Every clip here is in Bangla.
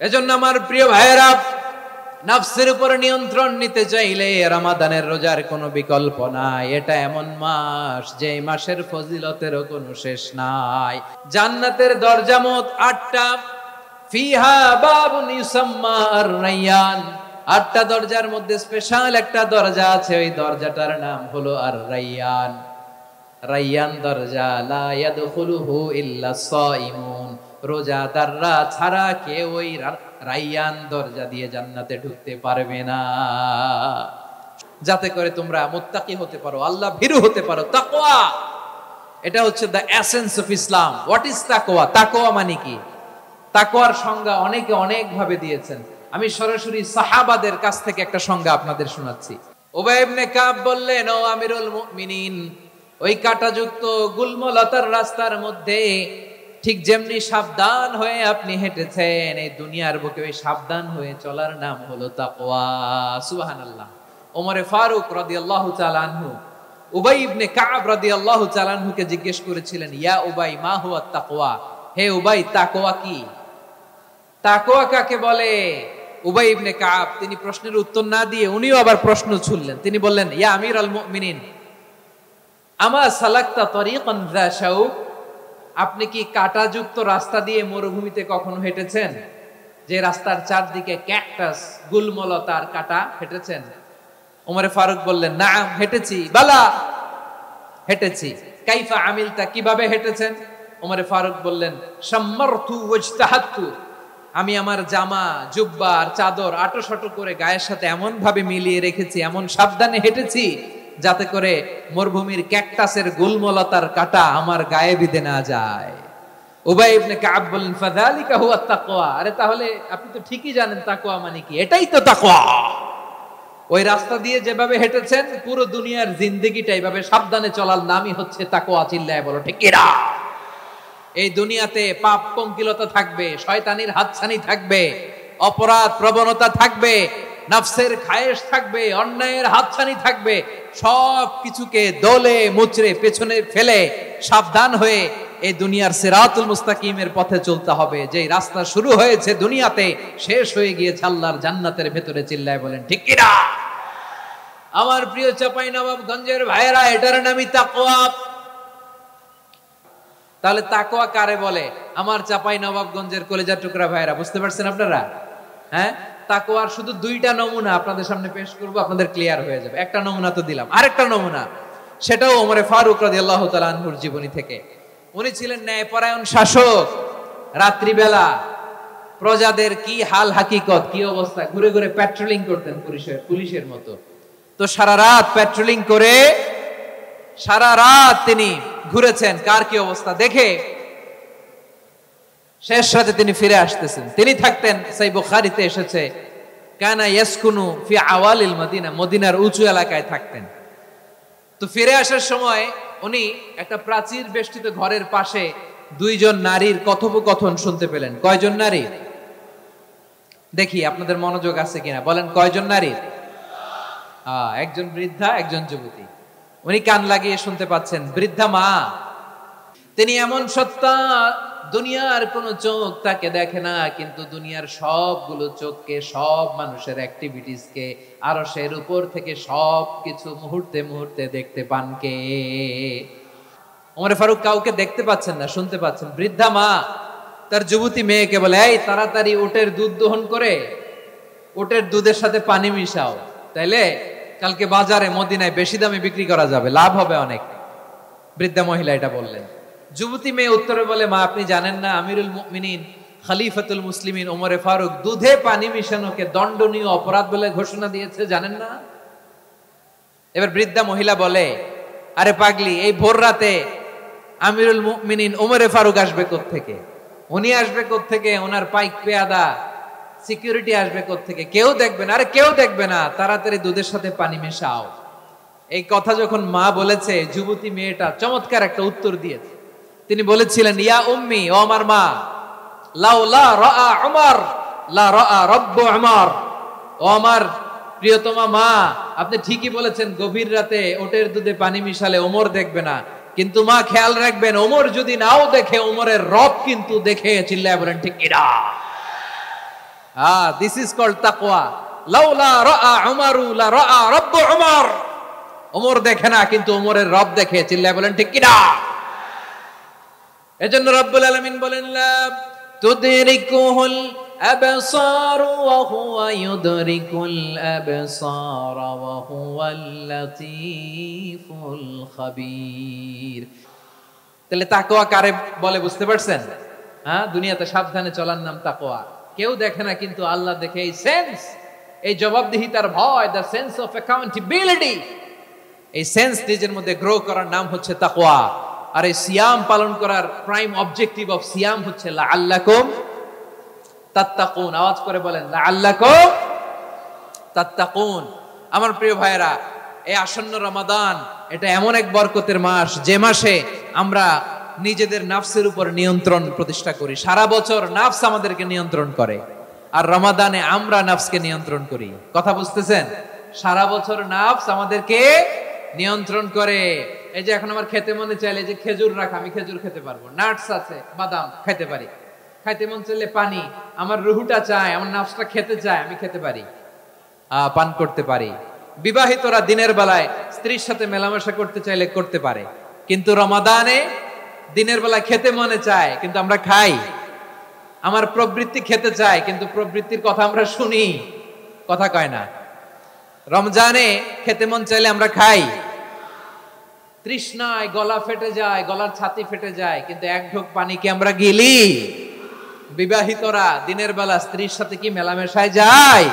এজন্য আমার প্রিয় ভাইয়েরা, নফসের উপর নিয়ন্ত্রণ নিতে চাইলে রমাদানের রোজার কোনো বিকল্প নাই। এটা এমন মাস যে মাসের ফজিলতেরও কোনো শেষ নাই। জান্নাতের দরজা মোট 8টা, ফিহা বাবুন ইউসাম্মা আর-রায়্যান। 8টা দরজার মধ্যে স্পেশাল একটা দরজা আছে, ওই দরজাটার নাম হলো আর-রায়্যান। রায়্যান দরজা, লা ইয়াদখুলুহু ইল্লা সাইমুন। রোজাদাররা ছাড়া কেউ ওই রায়্যান দরজা দিয়ে জান্নাতে ঢুকতে পারবে না। যাতে করে তোমরা মুত্তাকি হতে পারো, আল্লাহ ভীরু হতে পারো। তাকওয়া, এটা হচ্ছে the essence of Islam. What is তাকওয়া? তাকওয়া মানে কি? তাকওয়ার সংজ্ঞা অনেকে অনেক ভাবে দিয়েছেন। আমি সরাসরি সাহাবাদের কাছ থেকে একটা সংজ্ঞা আপনাদের শোনাচ্ছি। উবাই ইবনে কাব বললেন, ও আমিরুল মুমিনিন, ওই কাঁটাযুক্ত গুল্মলতার রাস্তার মধ্যে ঠিক যেমনি সাবধান হয়ে আপনি হেঁটেছেন, এই দুনিয়ার বুকে ওই সাবধান হয়ে চলার নাম হলো তাকওয়া। সুবহানাল্লাহ। ওমরে ফারুক রাদিয়াল্লাহু তাআলা আনহু উবাই ইবনে কাব রাদিয়াল্লাহু তাআলা আনহুকে জিজ্ঞেস করেছিলেন, ইয়া উবাই, মা হুয়া তাকওয়া? হে উবাই, তাকওয়া কি? তাকওয়া কাকে বলে? উবাই ইবনে কাব তিনি প্রশ্নের উত্তর না দিয়ে উনিও আবার প্রশ্ন ছুড়লেন। তিনি বললেন, ইয়া আমিরুল মুমিনিন, আমা সালাকতা তরিকান যা শাউক? আপনি কি কাঁটাযুক্ত রাস্তা দিয়ে মরুভূমিতে কখনো হেঁটেছেন? যে রাস্তার চারদিকে ক্যাকটাস, গুলমলতার কাঁটা, হেঁটেছেন? ওমরে ফারুক বললেন, নাম, হেঁটেছি। বালা, হেঁটেছি। কাইফা আমিলতা, কিভাবে হেঁটেছেন? ওমরে ফারুক বললেন, শাম্মারতু ওয়াজতাহাতু, আমি আমার জামা, জুব্বা আর চাদর আটোসাটো করে গায়ের সাথে এমন ভাবে মিলিয়ে রেখেছি, এমন সাবধানে হেঁটেছি যাতে করে মরুভূমির ক্যাকটাসের গুলমলতার কাঁটা আমার গায়ে বিঁধে না যায়। উবাই ইবনে কাব বললেন, ফাযালিকা হুয়া তাকওয়া। আরে তাহলে আপনি তো ঠিকই জানেন তাকওয়া মানে কি। এটাই তো তাকওয়া। ওই রাস্তা দিয়ে যেভাবে হেঁটেছেন, পুরো দুনিয়ার জিন্দেগিটা এইভাবে সাবধানে চলার নামই হচ্ছে তাকওয়া। চিল্লায় বলো ঠিক কিনা? এই দুনিয়াতে পাপ পঙ্কিলতা থাকবে, শয়তানির হাতছানি থাকবে, অপরাধ প্রবণতা থাকবে, নফসের খায়েশ থাকবে, অন্যায়ের হাতছানি থাকবে। সব কিছুকে দলে মুচড়ে পেছনে ফেলে সাবধান হয়ে এই দুনিয়ার সিরাতুল মুস্তাকিমের পথে চলতে হবে। যে রাস্তা শুরু হয়েছে দুনিয়াতে, শেষ হয়ে গিয়েছে আল্লাহর জান্নাতের ভেতরে। চিল্লায় বলেন ঠিক কিনা? আমার প্রিয় চাঁপাইনবাবগঞ্জের ভাইয়েরা, এটার নামই তাকওয়া। তাহলে তাকওয়া কারে বলে? আমার চাঁপাইনবাবগঞ্জের কলেজা টুকরা ভাইয়েরা, বুঝতে পারছেন আপনারা? হ্যাঁ, তাকওয়ার শুধু 2টা নমুনা আপনাদের সামনে পেশ করব, আপনাদের ক্লিয়ার হয়ে যাবে। একটা নমুনা তো দিলাম, আরেকটা নমুনা, সেটাও ওমরে ফারুক রাদিয়াল্লাহু তাআলা আনহুর জীবনী থেকে। উনি ছিলেন ন্যায়পরায়ণ শাসক। রাত্রিবেলা প্রজাদের কি হাল হাকিকত, কি অবস্থা, ঘুরে ঘুরে প্যাট্রোলিং করতেন পুলিশের মতো। তো সারা রাত প্যাট্রোলিং করে সারা রাত তিনি ঘুরেছেন কার কি অবস্থা দেখে। শেষ রাতে তিনি ফিরে আসতেছেন। তিনি থাকতেন, সহিহ বুখারীতে এসেছে, কানা ইয়াসকুনু ফি আওয়ালিল মদিনা, মদিনার উঁচু এলাকায় থাকতেন। তো ফিরে আসার সময় উনি একটা প্রাচীর বেষ্টিত ঘরের পাশে 2জন নারীর কথোপকথন শুনতে পেলেন। কয়জন নারী? দেখি আপনাদের মনোযোগ আছে কিনা, বলেন কয়জন নারী? একজন বৃদ্ধা, একজন যুবতী। উনি কান লাগিয়ে শুনতে পাচ্ছেন। বৃদ্ধা মা, তিনি এমন সত্তা, দুনিয়ার কোন চোখ তাকে দেখে না, কিন্তু দুনিয়ার সবগুলো চোখকে, সব মানুষের অ্যাক্টিভিটিসকে, আরশের উপর থেকে সব কিছু মুহূর্তে মুহূর্তে দেখতে পান কে? ওমর ফারুক কাউকে দেখতে পাচ্ছেন না, শুনতে পাচ্ছেন। বৃদ্ধা মা তার যুবতী মেয়েকে বলে, এই তাড়াতাড়ি উটের দুধ দহন করে উটের দুধের সাথে পানি মিশাও, তাইলে কালকে বাজারে মদিনায় বেশি দামে বিক্রি করা যাবে, লাভ হবে অনেক। বৃদ্ধা মহিলা এটা বললেন। যুবতী মেয়ে উত্তরে বলে, মা আপনি জানেন না আমিরুল মুমিনিন খলিফাতুল মুসলিমিন ওমরে ফারুক দুধে পানি মিশানোকে দণ্ডনীয় অপরাধ বলে ঘোষণা দিয়েছে, জানেন না? এবার বৃদ্ধা মহিলা বলে, আরে পাগলি, এই ভোর রাতে আমিরুল মুমিনিন ওমরে ফারুক আসবে কোত্থেকে? উনি আসবে কোত্থেকে? ওনার পাইক পেয়াদা সিকিউরিটি আসবে কোত্থেকে? কেউ দেখবে না। আরে কেউ দেখবে না, তাড়াতাড়ি দুধের সাথে পানি মেশাও। এই কথা যখন মা বলেছে, যুবতী মেয়েটা চমৎকার একটা উত্তর দিয়েছে। তিনি বলেছিলেন, ইয়া উম্মি, ও আমার মা, লাউলা রাআ উমর লা রাআ রব্বু উমর। ও আমার প্রিয়তমা মা, আপনি ঠিকই বলেছেন, গভীর রাতে ওটের দুধে পানি মিশালে ওমর দেখবে না, কিন্তু মা খেয়াল রাখবেন, ওমর যদি নাও দেখে, ওমরের রব কিন্তু দেখে। চিল্লায় বলেন ঠিক কিনা? দিস ইজ কল্ড তাকওয়া। লাউলা রাআ উমারু লা রাআ রাব্বু উমর। ওমর দেখে না, কিন্তু ওমরের রব দেখে। চিল্লায় বলেন ঠিক কি না? এজন্য রব্বুল আলামিন বলেন লা তুদরিকুহুল আবসার ওয়া হুয়া ইউদরিকুল আবসার ওয়া হুয়াল লাতীফুল খাবীর। তাহলে তাকওয়া কারে বলে বুঝতে পারছেন? দুনিয়াতে সাবধানে চলার নাম তাকওয়া। কেউ দেখে না, কিন্তু আল্লাহ দেখে। এই সেন্স, এই জবাবদিহিতার ভয়, দ্য সেন্স অফ অ্যাকাউন্টেবিলিটি, এই সেন্স নিজের মধ্যে গ্রো করার নাম হচ্ছে তাকওয়া। আর এই সিয়াম পালন করার প্রাইম অবজেক্টিভ অফ সিয়াম হচ্ছে লাআল্লাকুম তাত্তাকুন। আওয়াজ করে বলেন লাআল্লাকুম তাত্তাকুন। আমার প্রিয় ভাইরা, এই আসন্ন রমাদান এটা এমন এক বরকতের মাস, যে মাসে আমরা নিজেদের নাফসের উপর নিয়ন্ত্রণ প্রতিষ্ঠা করি। সারা বছর নাফস আমাদেরকে নিয়ন্ত্রণ করে, আর রমাদানে আমরা নাফসকে নিয়ন্ত্রণ করি। কথা বুঝতেছেন? সারা বছর নাফস আমাদেরকে নিয়ন্ত্রণ করে। এই যে এখন আমার খেতে মনে চাইলে যে খেজুর রাখ, আমি খেজুর খেতে পারবো। নাটস আছে, বাদাম খাইতে পারি। খাইতে মন চাইলে পানি, আমার রুহুটা চায়, আমার নাফসটা খেতে চায়, আমি খেতে পারি, পান করতে পারি। বিবাহিতরা দিনের বেলায় স্ত্রীর সাথে মেলামেশা করতে চাইলে করতে পারে, কিন্তু রমাদানে দিনের বেলায় খেতে মনে চায়, কিন্তু আমরা খাই। আমার প্রবৃত্তি খেতে চায়, কিন্তু প্রবৃত্তির কথা আমরা শুনি, কথা কয় না। রমজানে খেতে মন চাইলে আমরা খাই। তৃষ্ণায় গলা ফেটে যায়, গলার ছাতি ফেটে যায়, কিন্তু এক ঢোক পানি কি আমরা গিলি? বিবাহিতরা দিনের বেলা স্ত্রীর সাথে কি মেলামেশায় যায়?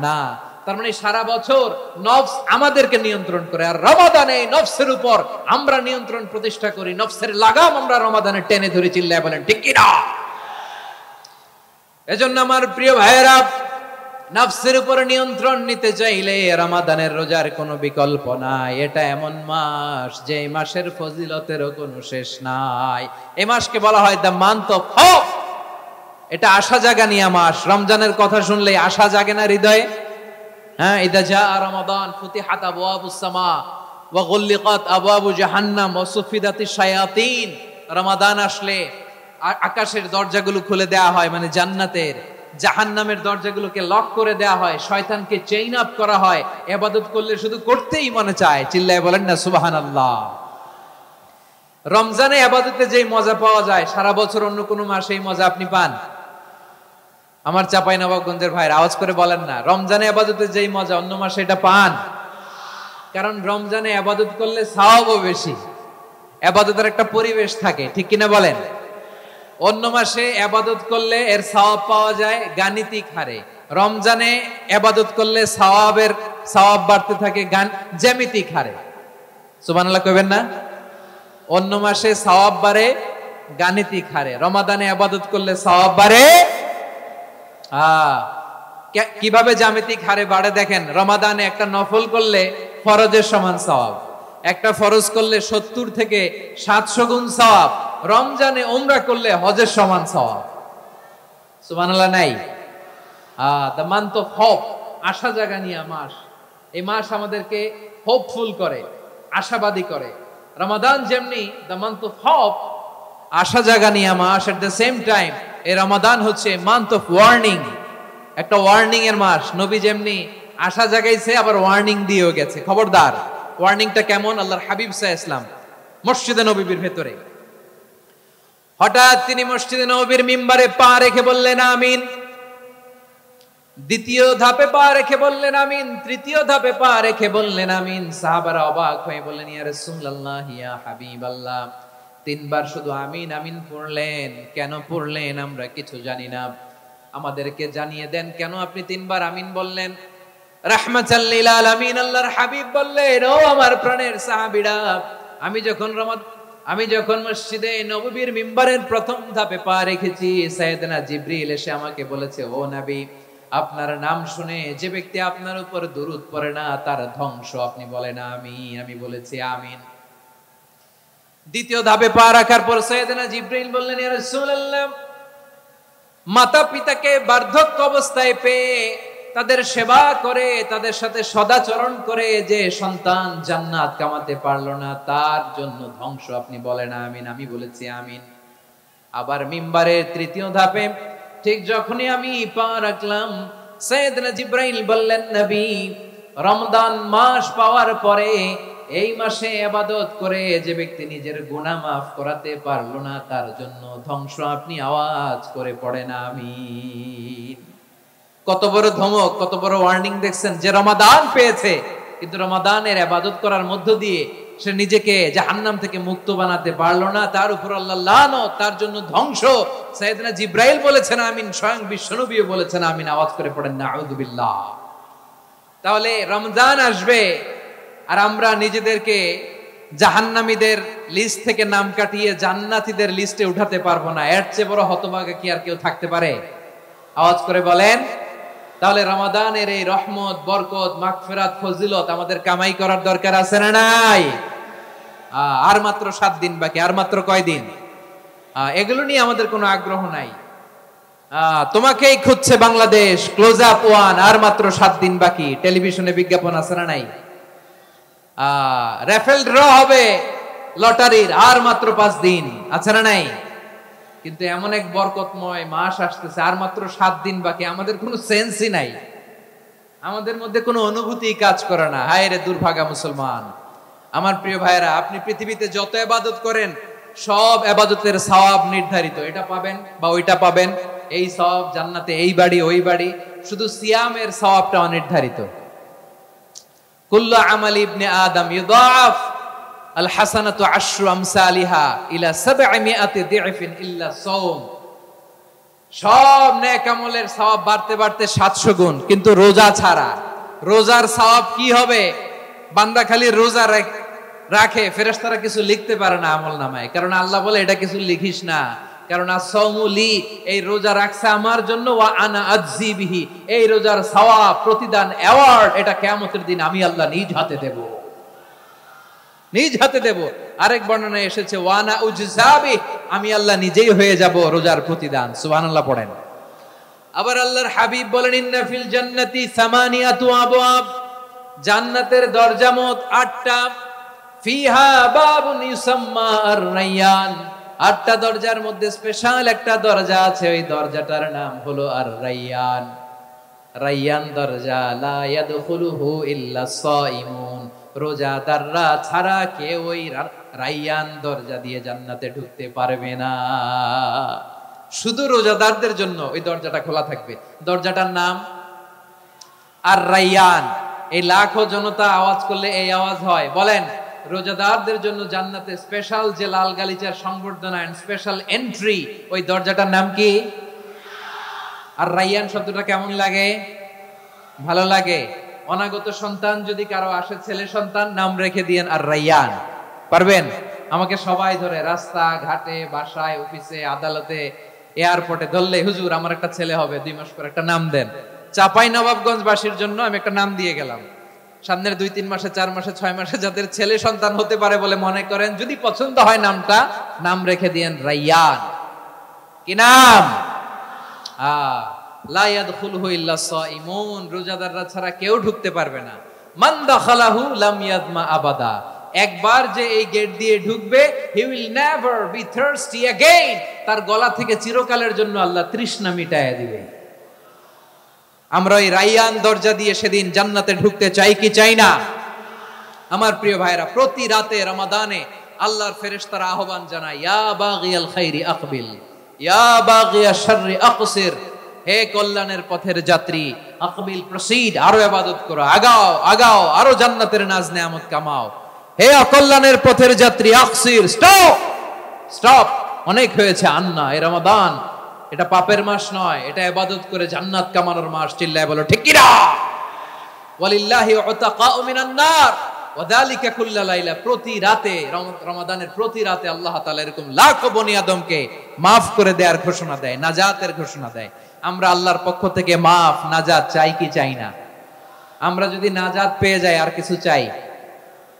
না। তার মানে সারা বছর নফস আমাদেরকে নিয়ন্ত্রণ করে, আর রমাদানে নফসের উপর আমরা নিয়ন্ত্রণ প্রতিষ্ঠা করি। নফসের লাগাম আমরা রমাদানে টেনে ধরে। চিল্লায় বলেন ঠিক কি না? এজন্য আমার প্রিয় ভাইয়েরা, নফসের উপর নিয়ন্ত্রণ নিতে চাইলে রমাদানের রোজার কোনো বিকল্প নাই। এটা এমন মাস, যে মাসের ফজিলতেরও কোনো শেষ নাই। এই মাসকে বলা হয় দ্য মান্থ অফ হোপ। এটা আশা জাগানিয়া মাস। রমজানের কথা শুনলেই আশা জাগে না হৃদয়ে? ইদা জা রমাদান ফুতিহাত আবওয়াবুস সামা ওয়া গুল্লিকাত আবওয়াবু জাহান্নাম ওয়া সুফিদাতিশ শায়াতিন। রমাদান আসলে আকাশের দরজাগুলো খুলে দেয়া হয়, মানে জান্নাতের। জাহান্নামের দরজাগুলোকে লক করে দেয়া হয়, শয়তানকে চেইন আপ করা হয়। ইবাদত করলে শুধু করতেই মনে চায়। চিল্লায় বলেন না সুবহানাল্লাহ। রমজানে ইবাদতে যেই মজা পাওয়া যায়, সারা বছর অন্য কোনো মাসে এই মজা আপনি পান? আমার চাঁপাইনবাবগঞ্জের ভাইরা আওয়াজ করে বলেন না, রমজানে ইবাদতে যেই মজা অন্য মাসে এটা পান? কারণ রমজানে ইবাদত করলে সওয়াবও বেশি, ইবাদতের একটা পরিবেশ থাকে, ঠিক কিনা বলেন? অন্য মাসে ইবাদত করলে এর সওয়াব পাওয়া যায় গাণিতিক হারে। রমজানে ইবাদত করলে সওয়াব বাড়তে থাকে জ্যামিতিক হারে। সুবহানাল্লাহ কইবেন না? অন্য মাসে সওয়াব বাড়ে গাণিতিক হারে, রমাদানে ইবাদত করলে সওয়াব বাড়ে কিভাবে জ্যামিতিক হারে বাড়ে দেখেন। রমাদানে একটা নফল করলে ফরজের সমান সওয়াব, একটা ফরজ করলে 70 থেকে 700 গুণ সওয়াব। রমজানে উমরা করলে হজের সমান সওয়াব। সুবহানাল্লাহ নাই? দ্য মান্থ অফ হোপ, আশা জাগানিয়া মাস। এই মাস আমাদেরকে হোপফুল করে, আশাবাদী করে। রমাদান যেমনি দ্য মান্থ অফ হোপ, আশা জাগানিয়া মাস, এট দ্য সেম টাইম এই রমাদান হচ্ছে মান্থ অফ ওয়ার্নিং, একটা ওয়ার্নিং এর মাস। নবী যেমনি আশা জাগাইছে, আবার ওয়ার্নিং দিয়েও গেছে, খবরদার। ওয়ার্নিংটা কেমন? আল্লাহর হাবিব সাল্লাল্লাহু আলাইহি ওয়াসাল্লাম মসজিদে নববীর ভেতরে, হঠাৎ তিনি মসজিদে নববীর মিম্বারে পা রেখে বললেন আমিন। দ্বিতীয় ধাপে পা রেখে বললেন আমিন, তৃতীয় ধাপে পা রেখে বললেন আমিন। সাহাবারা অবাক হয়ে বললেন ইয়া রাসূলুল্লাহ, ইয়া হাবিবাল্লাহ, 3 বার শুধু আমিন আমিন পড়লেন, কেন পড়লেন আমরা কিছু জানি না, আমাদেরকে জানিয়ে দেন কেন আপনি 3 বার আমিন বললেন। রাহমাতাল লিল আলামিন আল্লাহর হাবিব বললেন, ও আমার প্রাণের সাহাবীরা, আমি যখন মসজিদে নববীর মিম্বারের প্রথম ধাপে পা রেখেছি, সাইয়েদনা জিবরিল এসে আমাকে বলেছে, ও নবী, আপনার নাম শুনে যে ব্যক্তি আপনার উপর দুরূদ পড়ে না তার ধ্বংস। আপনি বলেন আমিন। আমি বলেছি আমিন। দ্বিতীয় ধাপে পা রাখার পর সাইয়েদনা জিবরিল বললেন, ইয়া রাসূলুল্লাহ, মাতা পিতাকে বার্ধক্য অবস্থায় পেয়ে তাদের সেবা করে, তাদের সাথে সদাচরণ করে যে সন্তান জান্নাত কামাতে পারলো না, তার জন্য ধ্বংস। আপনি বলেন আমিন। আমি বলেছি আমিন। আবার মিম্বারের তৃতীয় ধাপে ঠিক যখনই আমি পা রাখলাম, সাইয়েদনা জিবরাইল বললেন, নবী, রমজান মাস পাওয়ার পরে এই মাসে ইবাদত করে যে ব্যক্তি নিজের গুনাহ মাফ করাতে পারলো না, তার জন্য ধ্বংস। আপনি আওয়াজ করে পড়েন আমিন। কত বড় ধমক, কত বড় ওয়ার্নিং দেখছেন, যে রমাদান পেয়েছে কিন্তু রমাদানের ইবাদত করার মধ্য দিয়ে সে নিজেকে জাহান্নাম থেকে মুক্ত বানাতে পারলো না, তার উপর আল্লাহ লানত, তার জন্য ধ্বংস। সাইয়েদনা জিবরাইল বলেছেন আমিন, স্বয়ং বিশ্বনবীও বলেছেন আমিন। আওয়াজ করে পড়েন নাউযুবিল্লাহ। তাহলে রমজান আসবে আর আমরা নিজেদেরকে জাহান্নামীদের লিস্ট থেকে নাম কাটিয়ে জান্নাতীদের লিস্টে উঠাতে পারবো না। এর চেয়ে বড় হতভাগা কি আর কেউ থাকতে পারে? আওয়াজ করে বলেন। তাহলে রমাদানের এই রহমত, বরকত, মাগফিরাত, ফজিলত আমাদের কামাই করার দরকার আছে না নাই? আর মাত্র 7 দিন বাকি। আর মাত্র কয় দিন? এগুলো নিয়ে আমাদের কোনো আগ্রহ নাই। তোমাকেই খুঁজছে বাংলাদেশ, ক্লোজ আপ ওয়ান, আর মাত্র 7 দিন বাকি। টেলিভিশনে বিজ্ঞাপন আছে না নাই? রাফেল ড্র হবে লটারির, আর মাত্র 5 দিন, আছে না নাই? কিন্তু এমন এক বরকতময় মাস আসতেছে, আর মাত্র 7 দিন বাকি। আমাদের কোনো সেন্সই নাই, আমাদের মধ্যে কোনো অনুভূতি কাজ করে না। হায় রে দুর্ভাগা মুসলমান। আমার প্রিয় ভাইরা, আপনি পৃথিবীতে যত ইবাদত করেন সব ইবাদতের সওয়াব নির্ধারিত। এটা পাবেন বা ওইটা পাবেন, এই সওয়াব জান্নাতে, এই বাড়ি ওই বাড়ি। শুধু সিয়ামের সওয়াবটা অনির্ধারিত। কুল্লু আমাল ইবনে আদম ইউদাফ আল হাসানাতু আশরু আমসালিহা ইলা 700 দি'ফিন ইল্লা সাওম। সব নেক আমলের সওয়াব বাড়তে বাড়তে 700 গুণ, কিন্তু রোজা ছাড়া। রোজার সওয়াব কি হবে? বান্দা খালি রোজা রাখে, ফেরেশতারা কিছু লিখতে পারে না আমলনামায়, কারণ আল্লাহ বলে এটা কিছু লিখিস না, কারণ আস-সাওমু লি, এই রোজা রাখছে আমার জন্য, ওয়া আনা আজজি বিহি, এই রোজার সওয়াব, প্রতিদান, অ্যাওয়ার্ড এটা কিয়ামতের দিন আমি আল্লাহ নিজ হাতে দেব, নিজ হাতে দেব। আরেক বর্ণনায় এসেছে ওয়ানা উজজাবি, আমি আল্লাহ নিজেই হয়ে যাব রোজার প্রতিদান। সুবহানাল্লাহ পড়েন। আবার আল্লাহর হাবিব বলেন, ইন্না ফিল জান্নাতি সামানিয়াতু আবওয়াব, জান্নাতের দরজা মোট 8টা। ফিহা বাবুন ইউসাম্মা আর-রায়্যান, 8টা দরজার মধ্যে স্পেশাল একটা দরজা আছে, ওই দরজাটার নাম হলো আর-রায়্যান। রায়্যান দরজা, লা ইয়াদখুলুহু ইল্লা সাইমুন, রোজাদাররা ছাড়া কেউ ওই রায়্যান দরজা দিয়ে জান্নাতে ঢুকতে পারবে না। শুধু রোজাদারদের জন্য ওই দরজাটা খোলা থাকবে। দরজাটার নাম আর-রায়্যান। এই লাখো জনতা আওয়াজ করলে এই আওয়াজ হয়। বলেন, রোজাদারদের জন্য জান্নাতে স্পেশাল যে লাল গালিচার সংবর্ধনা এন্ড স্পেশাল এন্ট্রি, ওই দরজাটার নাম কি? আর-রায়্যান শব্দটা কেমন লাগে? ভালো লাগে। অনাগত সন্তান যদি কারো আসে, ছেলে সন্তান, নাম রেখে দিয়েন আর-রায়্যান। পারবেন? আমাকে সবাই ধরে রাস্তা ঘাটে, বাসায়, অফিসে, আদালতে, এয়ারপোর্টে ধরলে, হুজুর আমার একটা ছেলে হবে 2 মাস পর, একটা নাম দেন। চাঁপাইনবাবগঞ্জবাসীর জন্য আমি একটা নাম দিয়ে গেলাম। সামনের 2-3 মাসে, 4 মাসে, 6 মাসে যাদের ছেলে সন্তান হতে পারে বলে মনে করেন, যদি পছন্দ হয় নামটা, নাম রেখে দিয়েন রায়্যান। কি নাম? লা ইয়াদখুলুহু ইল্লা সাইমুন, রোজাদাররা ছাড়া কেউ ঢুকতে পারবে না। মান দাখালাহু লাম ইয়াদমা আবাদা, একবার যে এই গেট দিয়ে ঢুকবে, he will never be thirsty again, তার গলা থেকে চিরকালের জন্য আল্লাহ তৃষ্ণা মিটায়া দিবে। আমরা ওই রায়্যান দরজা দিয়ে সেদিন জান্নাতে ঢুকতে চাই কি চাই না? আমার প্রিয় ভাইরা, প্রতি রাতে রমাদানে আল্লাহর ফেরেশতারা আহ্বান জানায়, ইয়া বাগিয়াল খাইরি আকবিল, ইয়া বাগিয়াশ শাররি আকসির, হে কল্যাণের পথের যাত্রী, আকবিল, প্রসিড, আরো ইবাদত করো, আগাও আগাও, আরো জান্নাতের নাজ নেয়ামত কামাও। হে অকল্যাণের পথের যাত্রী, আকসির, স্টপ স্টপ, অনেক হয়েছে। আন্না, এই রমাদান এটা পাপের মাস নয়, এটা ইবাদত করে জান্নাত কামানোর মাস। চিল্লায় বলো ঠিক কি না? ওয়ালিল্লাহি উতাকাউ মিনান নার ওয়া যালিকা কুল্লা লাইলা, প্রতি রাতে, রমাদানের প্রতি রাতে আল্লাহ তাআলা এরকম লাখো বনি আদমকে maaf করে দেওয়ার ঘোষণা দেয়, নাজাতের ঘোষণা দেয়। আমরা আল্লাহর পক্ষ থেকে মাফ, নাজাত চাই কি চাই না? আমরা যদি নাজাত পেয়ে যাই আর কিছু চাই?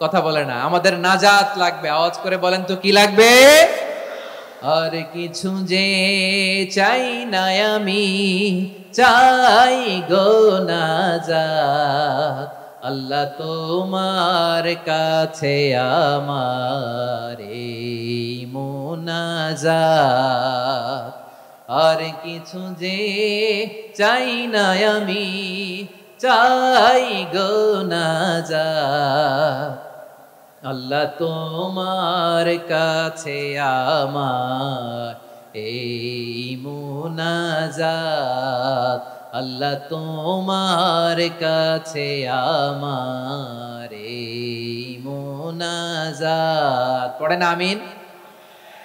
কথা বলে না। আমাদের নাজাত লাগবে। আওয়াজ করে বলেন তো কি লাগবে? আর কিছু যে চাই না আমি, চাই গো নাজাত, আল্লাহ তোমার কাছে আমার এই মুনাজাত। আর কিছু যে চাই না আমি, চাই গো নাজাত। আল্লাহ তোমার কাছে আমার এই মুনাজাত, আল্লাহ তোমার কাছে আমার এই মুনাজাত। পড়েন আমিন,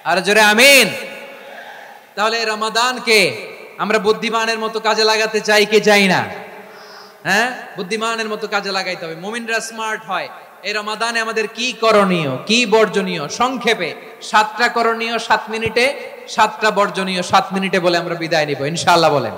আর জোরে আমিন। তাহলে রমাদানকে আমরা বুদ্ধিমানের মতো কাজে লাগাতে চাই কি চাই না? হ্যাঁ, বুদ্ধিমানের মতো কাজে লাগাইতে হবে। মুমিনরা স্মার্ট হয়। এই রমাদানে আমাদের কি করণীয়, কি বর্জনীয়, সংক্ষেপে 7টা করণীয় 7 মিনিটে, 7টা বর্জনীয় 7 মিনিটে বলে আমরা বিদায় নিব ইনশাআল্লাহ। বলেন।